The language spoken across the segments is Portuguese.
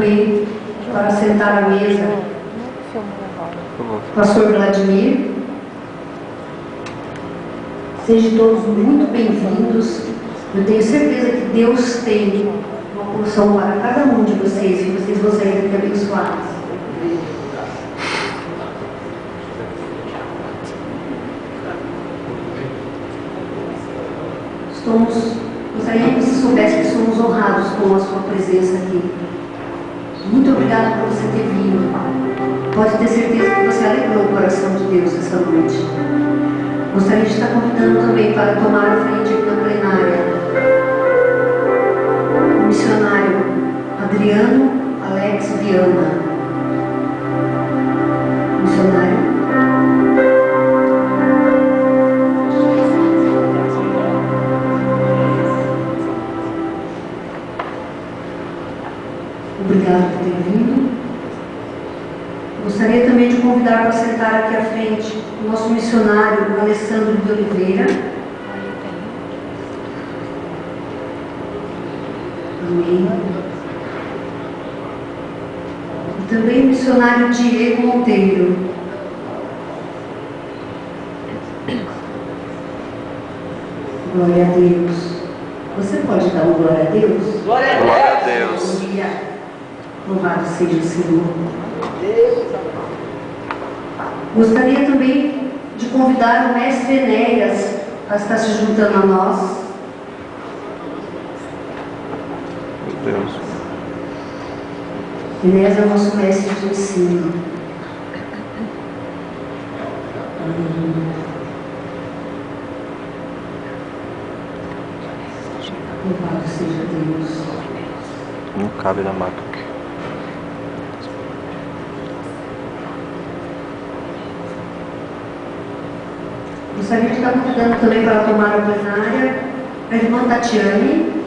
também para sentar à mesa Pastor Vladimir. Sejam todos muito bem-vindos. Eu tenho certeza que Deus tem uma porção para cada um de vocês, que vocês vão sair daqui abençoados. Gostaria que você soubesse que somos honrados com a sua presença aqui. Muito obrigada por você ter vindo. Pode ter certeza que você alegrou o coração de Deus essa noite. Gostaria de estar convidando também para tomar a frente aqui na plenária o missionário Adriano Alex Viana. Missionário. Obrigado por ter vindo. Gostaria também de convidar para sentar aqui à frente o nosso missionário Alessandro de Oliveira. Amém. E também o missionário Diego Monteiro. Glória a Deus. Você pode dar uma glória a Deus? Glória a Deus. Louvado seja o Senhor. Gostaria também de convidar o mestre Enéas a estar se juntando a nós. Meu Deus. Enéas é o nosso mestre de ensino. Louvado seja Deus. Não cabe na maca. Gostaria de estar convidando também para tomar a plenária a irmã Tatiane.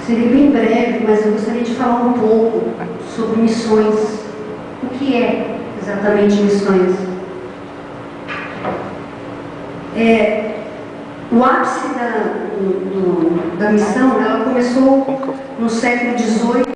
Seria bem breve, mas eu gostaria de falar um pouco sobre missões. O que é exatamente missões? O ápice da missão, ela começou no século XVIII.